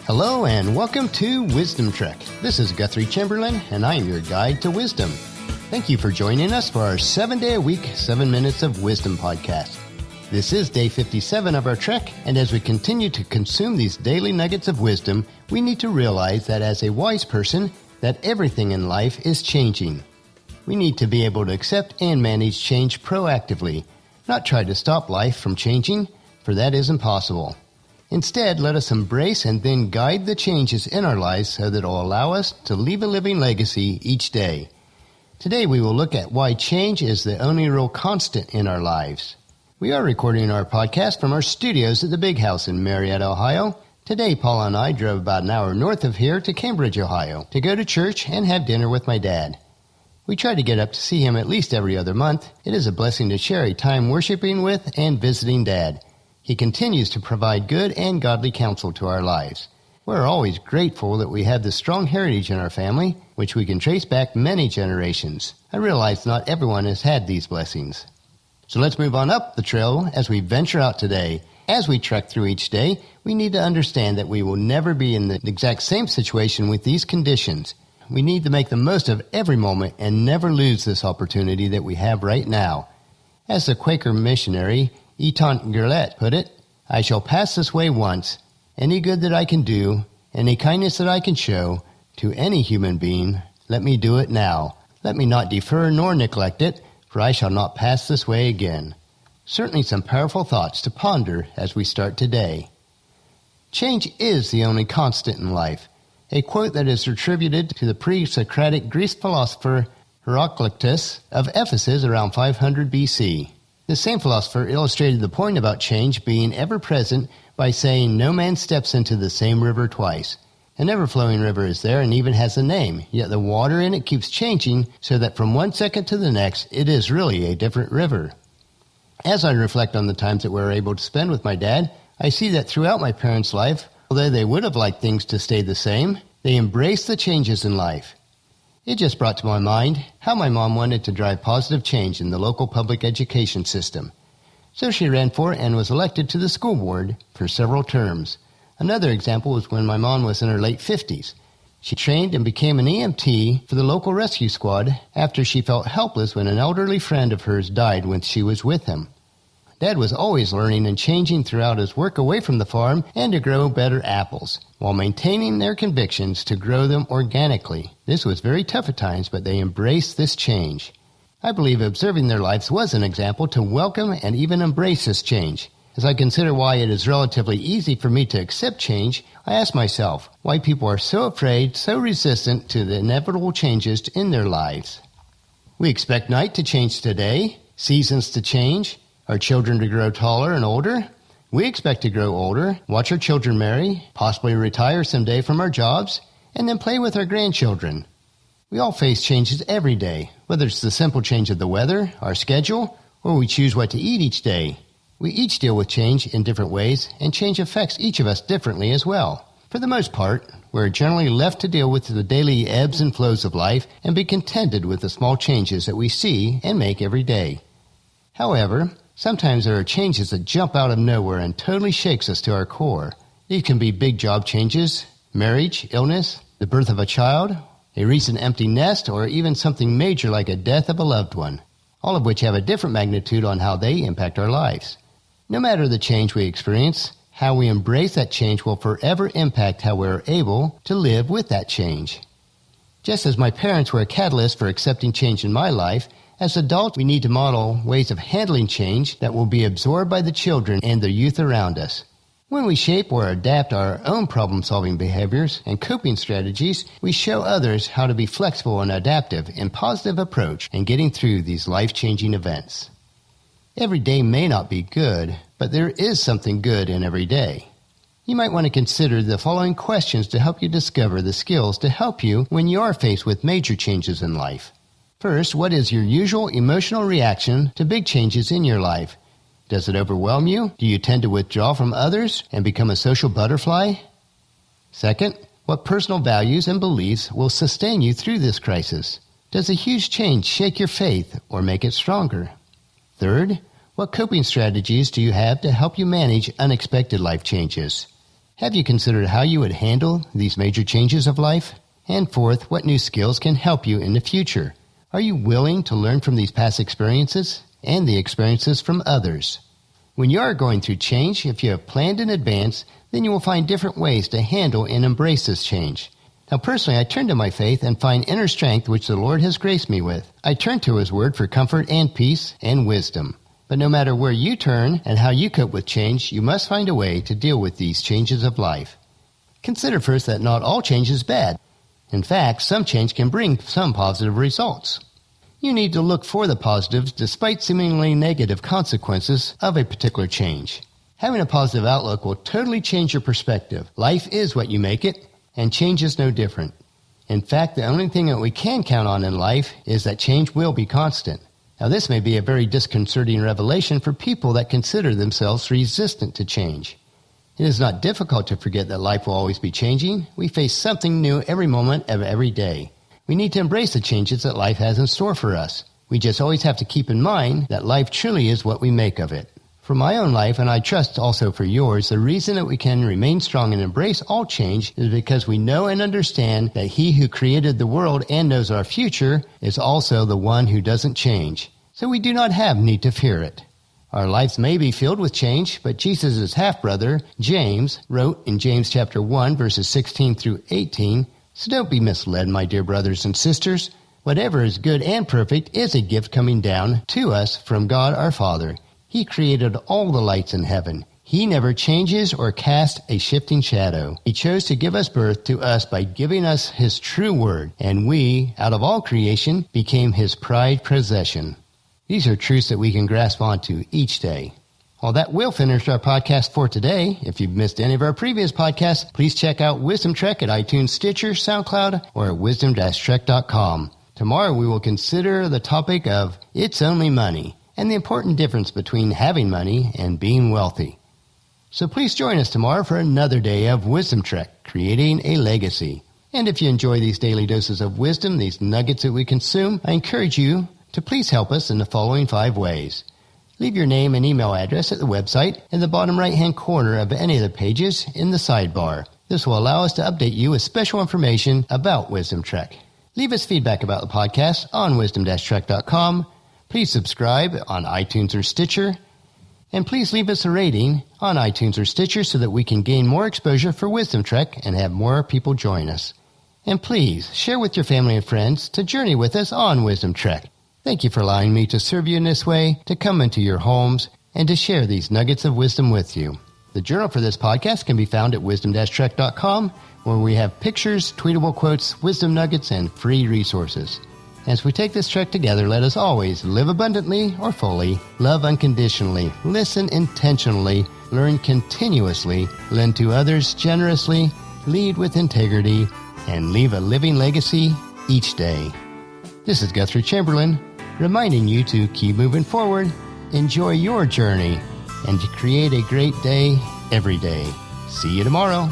Hello and welcome to Wisdom Trek. This is Guthrie Chamberlain and I am your guide to wisdom. Thank you for joining us for our 7-day-a-week, 7 Minutes of Wisdom podcast. This is day 57 of our trek, and as we continue to consume these daily nuggets of wisdom, we need to realize that as a wise person, that everything in life is changing. We need to be able to accept and manage change proactively, not try to stop life from changing, for that is impossible. Instead, let us embrace and then guide the changes in our lives so that it will allow us to leave a living legacy each day. Today we will look at why change is the only real constant in our lives. We are recording our podcast from our studios at the Big House in Marietta, Ohio. Today Paula and I drove about an hour north of here to Cambridge, Ohio, to go to church and have dinner with my dad. We try to get up to see him at least every other month. It is a blessing to share a time worshiping with and visiting Dad. He continues to provide good and godly counsel to our lives. We're always grateful that we have this strong heritage in our family, which we can trace back many generations. I realize not everyone has had these blessings. So let's move on up the trail as we venture out today. As we trek through each day, we need to understand that we will never be in the exact same situation with these conditions. We need to make the most of every moment and never lose this opportunity that we have right now. As the Quaker missionary Eton Gerlet put it, I shall pass this way once. Any good that I can do, any kindness that I can show to any human being, let me do it now. Let me not defer nor neglect it, for I shall not pass this way again. Certainly some powerful thoughts to ponder as we start today. Change is the only constant in life, a quote that is attributed to the pre-Socratic Greek philosopher Heraclitus of Ephesus around 500 BC. The same philosopher illustrated the point about change being ever present by saying no man steps into the same river twice. An ever-flowing river is there and even has a name, yet the water in it keeps changing so that from one second to the next it is really a different river. As I reflect on the times that we were able to spend with my dad, I see that throughout my parents' life, although they would have liked things to stay the same, they embraced the changes in life. It just brought to my mind how my mom wanted to drive positive change in the local public education system. So she ran for and was elected to the school board for several terms. Another example was when my mom was in her late 50s. She trained and became an EMT for the local rescue squad after she felt helpless when an elderly friend of hers died when she was with him. Dad was always learning and changing throughout his work away from the farm and to grow better apples, while maintaining their convictions to grow them organically. This was very tough at times, but they embraced this change. I believe observing their lives was an example to welcome and even embrace this change. As I consider why it is relatively easy for me to accept change, I ask myself why people are so afraid, so resistant to the inevitable changes in their lives. We expect night to change today, seasons to change, our children to grow taller and older. We expect to grow older, watch our children marry, possibly retire someday from our jobs, and then play with our grandchildren. We all face changes every day, whether it's the simple change of the weather, our schedule, or we choose what to eat each day. We each deal with change in different ways, and change affects each of us differently as well. For the most part, we're generally left to deal with the daily ebbs and flows of life and be contented with the small changes that we see and make every day. However, sometimes there are changes that jump out of nowhere and totally shakes us to our core. These can be big job changes, marriage, illness, the birth of a child, a recent empty nest, or even something major like a death of a loved one, all of which have a different magnitude on how they impact our lives. No matter the change we experience, how we embrace that change will forever impact how we're able to live with that change. Just as my parents were a catalyst for accepting change in my life, as adults, we need to model ways of handling change that will be absorbed by the children and the youth around us. When we shape or adapt our own problem-solving behaviors and coping strategies, we show others how to be flexible and adaptive in positive approach in getting through these life-changing events. Every day may not be good, but there is something good in every day. You might want to consider the following questions to help you discover the skills to help you when you are faced with major changes in life. First, what is your usual emotional reaction to big changes in your life? Does it overwhelm you? Do you tend to withdraw from others and become a social butterfly? Second, what personal values and beliefs will sustain you through this crisis? Does a huge change shake your faith or make it stronger? Third, what coping strategies do you have to help you manage unexpected life changes? Have you considered how you would handle these major changes of life? And fourth, what new skills can help you in the future? Are you willing to learn from these past experiences and the experiences from others? When you are going through change, if you have planned in advance, then you will find different ways to handle and embrace this change. Now, personally, I turn to my faith and find inner strength which the Lord has graced me with. I turn to His Word for comfort and peace and wisdom. But no matter where you turn and how you cope with change, you must find a way to deal with these changes of life. Consider first that not all change is bad. In fact, some change can bring some positive results. You need to look for the positives despite seemingly negative consequences of a particular change. Having a positive outlook will totally change your perspective. Life is what you make it, and change is no different. In fact, the only thing that we can count on in life is that change will be constant. Now, this may be a very disconcerting revelation for people that consider themselves resistant to change. It is not difficult to forget that life will always be changing. We face something new every moment of every day. We need to embrace the changes that life has in store for us. We just always have to keep in mind that life truly is what we make of it. For my own life, and I trust also for yours, the reason that we can remain strong and embrace all change is because we know and understand that He who created the world and knows our future is also the one who doesn't change. So we do not have need to fear it. Our lives may be filled with change, but Jesus' half-brother, James, wrote in James chapter 1, verses 16 through 18, "So don't be misled, my dear brothers and sisters. Whatever is good and perfect is a gift coming down to us from God our Father. He created all the lights in heaven. He never changes or casts a shifting shadow. He chose to give us birth to us by giving us His true word, and we, out of all creation, became His prized possession." These are truths that we can grasp onto each day. Well, that will finish our podcast for today. If you've missed any of our previous podcasts, please check out Wisdom Trek at iTunes, Stitcher, SoundCloud, or at wisdom-trek.com. Tomorrow we will consider the topic of It's Only Money and the important difference between having money and being wealthy. So please join us tomorrow for another day of Wisdom Trek, creating a legacy. And if you enjoy these daily doses of wisdom, these nuggets that we consume, I encourage you to please help us in the following 5 ways. Leave your name and email address at the website in the bottom right-hand corner of any of the pages in the sidebar. This will allow us to update you with special information about Wisdom Trek. Leave us feedback about the podcast on wisdom-trek.com. Please subscribe on iTunes or Stitcher. And please leave us a rating on iTunes or Stitcher so that we can gain more exposure for Wisdom Trek and have more people join us. And please share with your family and friends to journey with us on Wisdom Trek. Thank you for allowing me to serve you in this way, to come into your homes, and to share these nuggets of wisdom with you. The journal for this podcast can be found at wisdom-trek.com, where we have pictures, tweetable quotes, wisdom nuggets, and free resources. As we take this trek together, let us always live abundantly or fully, love unconditionally, listen intentionally, learn continuously, lend to others generously, lead with integrity, and leave a living legacy each day. This is Guthrie Chamberlain, reminding you to keep moving forward, enjoy your journey, and to create a great day every day. See you tomorrow.